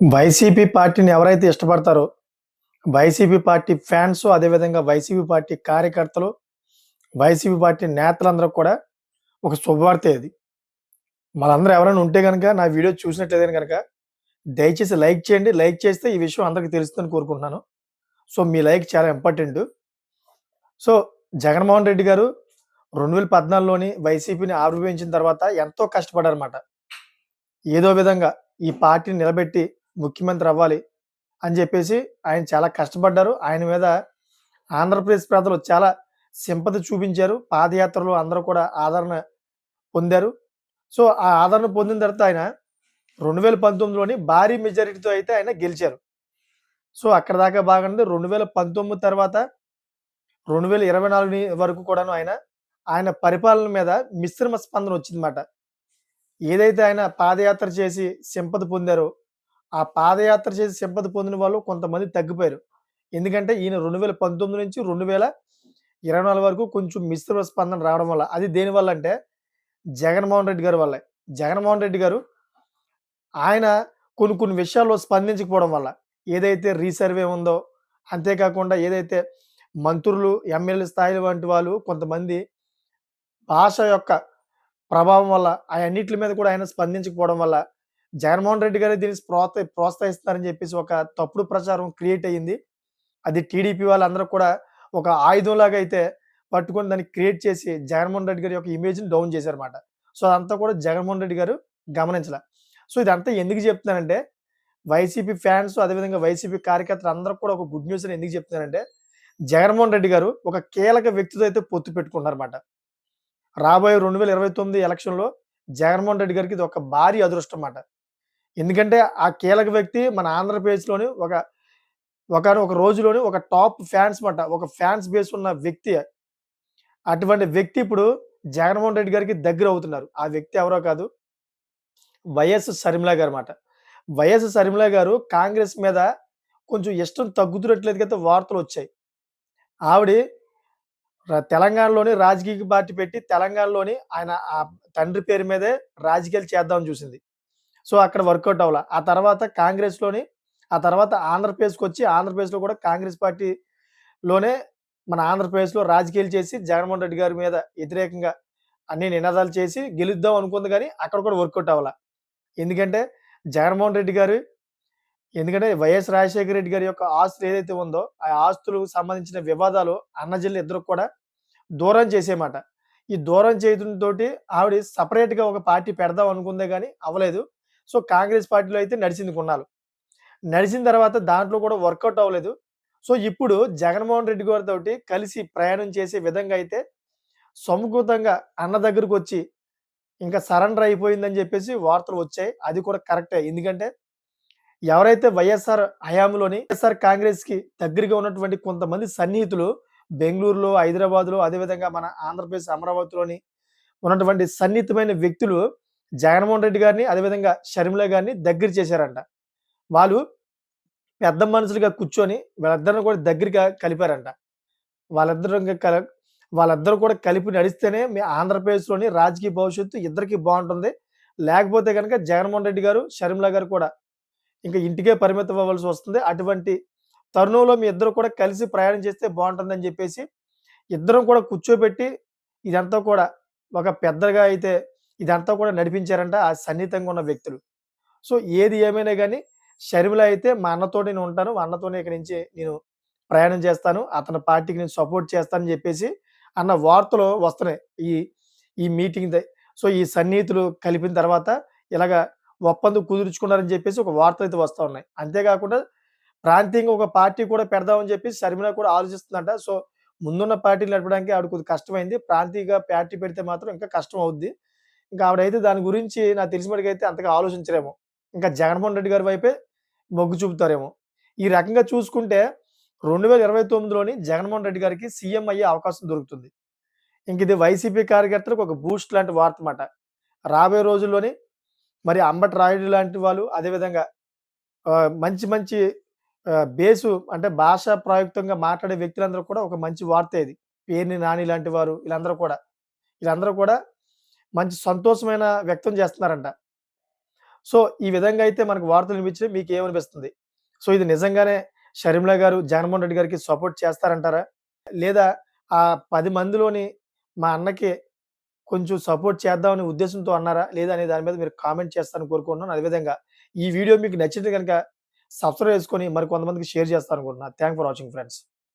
YCP పార్టీని ఎవరైతే ఇష్టపడతారో, YCP party fans అదేవిధంగా వైసీపీ పార్టీ కార్యకర్తలు, వైసీపీ పార్టీ నేతలందరూ కూడా ఒక శుభవార్తే ఇది. మనందరూ ఎవరైనా ఉంటే గనక నా వీడియో చూసినట్లయితే గనక దయచేసి లైక్ చేయండి. లైక్ చేస్తే ఈ విషయం అందరికి తెలుస్తుందని కోరుకుంటున్నాను. సో, మీ లైక్ చాలా ఇంపార్టెంటు. సో, జగన్మోహన్ రెడ్డి గారు 2014లోని వైసీపీని ఆవిర్భవించిన తర్వాత ఎంతో కష్టపడ్డారన్నమాట. ఏదో విధంగా ఈ పార్టీని నిలబెట్టి ముఖ్యమంత్రి అవ్వాలి అని చెప్పేసి ఆయన చాలా కష్టపడ్డారు. ఆయన మీద ఆంధ్రప్రదేశ్ ప్రజలు చాలా సింపతి చూపించారు. పాదయాత్రలో అందరూ కూడా ఆదరణ పొందారు. సో, ఆ ఆదరణ పొందిన తర్వాత ఆయన 2019లోని భారీ మెజారిటీతో అయితే ఆయన గెలిచారు. సో, అక్కడి దాకా బాగుంది. 2019 తర్వాత 2024 వరకు కూడాను ఆయన పరిపాలన మీద మిశ్రమ స్పందన వచ్చిందన్నమాట. ఏదైతే ఆయన పాదయాత్ర చేసి సింపతి పొందారో, ఆ పాదయాత్ర చేసి సింపతి పొందిన వాళ్ళు కొంతమంది తగ్గిపోయారు. ఎందుకంటే ఈయన 2019 నుంచి 2024 వరకు కొంచెం మిశ్రమ స్పందన రావడం వల్ల. అది దేనివల్ల అంటే జగన్మోహన్ రెడ్డి గారి వల్లే. జగన్మోహన్ రెడ్డి గారు ఆయన కొన్ని కొన్ని విషయాల్లో స్పందించకపోవడం వల్ల. ఏదైతే రీసర్వే ఉందో, అంతేకాకుండా ఏదైతే మంత్రులు, ఎమ్మెల్యే స్థాయిల వంటి వాళ్ళు కొంతమంది భాష యొక్క ప్రభావం వల్ల అయన్నిట్లి మీద కూడా ఆయన స్పందించకపోవడం వల్ల జగన్మోహన్ రెడ్డి గారు దీన్ని ప్రోత్సహిస్తున్నారని చెప్పేసి ఒక తప్పుడు ప్రచారం క్రియేట్ అయ్యింది. అది టీడీపీ వాళ్ళందరూ కూడా ఒక ఆయుధంలాగా అయితే పట్టుకొని దాన్ని క్రియేట్ చేసి జగన్మోహన్ రెడ్డి గారి యొక్క ఇమేజ్‌ని డౌన్ చేశారన్నమాట. సో, అదంతా కూడా జగన్మోహన్ రెడ్డి గారు గమనించల. సో, ఇదంతా ఎందుకు చెప్తున్నానంటే వైసీపీ ఫ్యాన్స్ అదేవిధంగా వైసీపీ కార్యకర్తలు అందరూ కూడా ఒక గుడ్ న్యూస్ అని ఎందుకు చెప్తున్నానంటే జగన్మోహన్ రెడ్డి గారు ఒక కీలక వ్యక్తితో అయితే పొత్తు పెట్టుకున్నారన్నమాట. రాబోయే 2029 ఎలక్షన్‌లో జగన్మోహన్ రెడ్డి గారికి ఇది ఒక భారీ అదృష్టం మాట. ఎందుకంటే ఆ కీలక వ్యక్తి మన ఆంధ్రప్రదేశ్‌లోని ఒకానొక రోజులోని ఒక టాప్ ఫ్యాన్స్ మాట. ఒక ఫ్యాన్స్ బేస్ ఉన్న వ్యక్తి. అటువంటి వ్యక్తి ఇప్పుడు జగన్మోహన్ రెడ్డి గారికి దగ్గరవుతున్నారు. ఆ వ్యక్తి ఎవరో కాదు వైఎస్ షర్మిల గారన్నమాట. వైఎస్ షర్మిల గారు కాంగ్రెస్ మీద కొంచెం ఇష్టం తగ్గుతున్నట్లుగా వార్తలొచ్చాయి. ఆవిడ తెలంగాణలోని రాజకీయ పార్టీ పెట్టి తెలంగాణలోని ఆయన తండ్రి పేరు మీదే రాజకీయాలు చేద్దామని చూసింది. సో, అక్కడ వర్కౌట్ అవ్వల. ఆ తర్వాత ఆంధ్రప్రదేశ్‌కొచ్చి ఆంధ్రప్రదేశ్‌లో కూడా కాంగ్రెస్ పార్టీలోనే మన ఆంధ్రప్రదేశ్‌లో రాజకీయాలు చేసి జగన్మోహన్ రెడ్డి గారి మీద వ్యతిరేకంగా అన్ని నినాదాలు చేసి గెలుద్దాం అనుకుంది గానీ అక్కడ కూడా వర్కౌట్ అవ్వల. ఎందుకంటే జగన్మోహన్ రెడ్డి గారు ఎందుకంటే వైఎస్ రాజశేఖర రెడ్డి గారి యొక్క ఆస్తులు ఏదైతే ఉందో, ఆ ఆస్తులకు సంబంధించిన వివాదాలు అన్నజెల్లు ఇద్దరికి కూడా దూరం చేసేమాట. ఈ దూరం చేయడంతోటి ఆవిడ సెపరేట్‌గా ఒక పార్టీ పెడదాం అనుకుందే గానీ అవ్వలేదు. సో, కాంగ్రెస్ పార్టీలో అయితే నడిచింది కొన్నాళ్ళు. నడిచిన తర్వాత దాంట్లో కూడా వర్కౌట్ అవ్వలేదు. సో, ఇప్పుడు జగన్మోహన్ రెడ్డి గారితోటి కలిసి ప్రయాణం చేసే విధంగా అయితే సముచితంగా అన్న దగ్గరకొచ్చి ఇంకా సరెండర్ అయిపోయిందని చెప్పేసి వార్తలు వచ్చాయి. అది కూడా కరెక్టే. ఎందుకంటే ఎవరైతే వైఎస్ఆర్ హయాంలోని వైఎస్ఆర్ కాంగ్రెస్‌కి దగ్గరగా ఉన్నటువంటి కొంతమంది సన్నిహితులు బెంగుళూరులో, హైదరాబాద్‌లో అదేవిధంగా మన ఆంధ్రప్రదేశ్ అమరావతిలోని ఉన్నటువంటి సన్నిహితమైన వ్యక్తులు జగన్మోహన్ రెడ్డి గారిని అదేవిధంగా షర్మిల గారిని దగ్గర చేశారంట. వాళ్ళు పెద్ద మనుషులుగా కూర్చొని వీళ్ళిద్దరిని కూడా దగ్గరగా కలిపారంట. వాళ్ళిద్దరు ఇంక కల వాళ్ళిద్దరూ కూడా కలిపి నడిస్తేనే మీ ఆంధ్రప్రదేశ్‌లోని రాజకీయ భవిష్యత్తు ఇద్దరికీ బావుంటుంది. లేకపోతే గనక జగన్మోహన్ రెడ్డి గారు, షర్మిల గారు కూడా ఇంక ఇంటికే పరిమితం అవ్వాల్సి వస్తుంది. అటువంటి తరుణంలో మీ ఇద్దరు కూడా కలిసి ప్రయాణం చేస్తే బావుంటుందని జెప్పేసి ఇద్దరం కూడా కూర్చోబెట్టి ఇదంతా కూడా ఒక పెద్దగా అయితే ఇదంతా కూడా నడిపించారంట ఆ సన్నిహితంగా ఉన్న వ్యక్తులు. సో, ఏది ఏమైనా గాని షర్మిల అయితే మా అన్నతోటి నేను ఉంటాను. మా అన్నతోనే ఇక్కడి నుంచి నేను ప్రయాణం చేస్తాను. అతని పార్టీకి నేను సపోర్ట్ చేస్తానని జెప్పేసి అన్న వార్తలు వస్తున్నాయి. ఈ ఈ మీటింగ్ సో, ఈ సన్నిహితులు కలిపిన తర్వాత ఇలాగ ఒప్పందం కుదుర్చుకున్నారని జెప్పేసి ఒక వార్తలైతే వస్తా ఉన్నాయి. అంతేకాకుండా ప్రాంతీయంగా ఒక పార్టీ కూడా పెడదామని జెప్పేసి షర్మిల కూడా ఆలోచిస్తుందంట. సో, ముందున్న పార్టీలు నడపడానికి ఆవిడకి కొద్దిగా కష్టమైంది. ప్రాంతీయగా పార్టీ పెడితే మాత్రం ఇంకా కష్టం అవుద్ది. ఇంకా ఆవిడైతే దాని గురించి నాకు తెలిసిన మట్టుకైతే అంతగా ఆలోచించరేమో. ఇంకా జగన్మోహన్ రెడ్డి గారి వైపే మొగ్గు చూపుతారేమో. ఈ రకంగా చూసుకుంటే 2029లోని జగన్మోహన్ రెడ్డి గారికి సీఎం అయ్యే అవకాశం దొరుకుతుంది. ఇంకిది వైసీపీ కార్యకర్తలకు ఒక బూస్ట్ లాంటి వార్త మాట. రాబోయే రోజుల్లోని మరి అంబటి రాయుడు లాంటి వాళ్ళు అదేవిధంగా మంచి మంచి బేసు అంటే భాషా ప్రయుక్తంగా మాట్లాడే వ్యక్తులందరూ కూడా ఒక మంచి వార్తే ఇది. పేర్ని నాని లాంటి వారు వీళ్ళందరూ కూడా మంచి సంతోషమైన వ్యక్తం చేస్తున్నారంట. సో, ఈ విధంగా అయితే మనకు వార్తలు వినిపించినయి. మీకేమనిపిస్తుంది? సో, ఇది నిజంగానే షర్మిల గారు జగన్మోహన్ రెడ్డి గారికి సపోర్ట్ చేస్తారంటారా? లేదా ఆ 10 మందిలోని మా అన్నకి కొంచెం సపోర్ట్ చేద్దామనే ఉద్దేశంతో అన్నారా? లేదా అనే దాని మీద మీరు కామెంట్ చేస్తారని కోరుకుంటున్నాను. అదేవిధంగా ఈ వీడియో మీకు నచ్చితే గనక సబ్స్క్రైబ్ చేసుకొని మరి కొంతమందికి షేర్ చేస్తారనుకుంటున్నా. Thank for watching friends.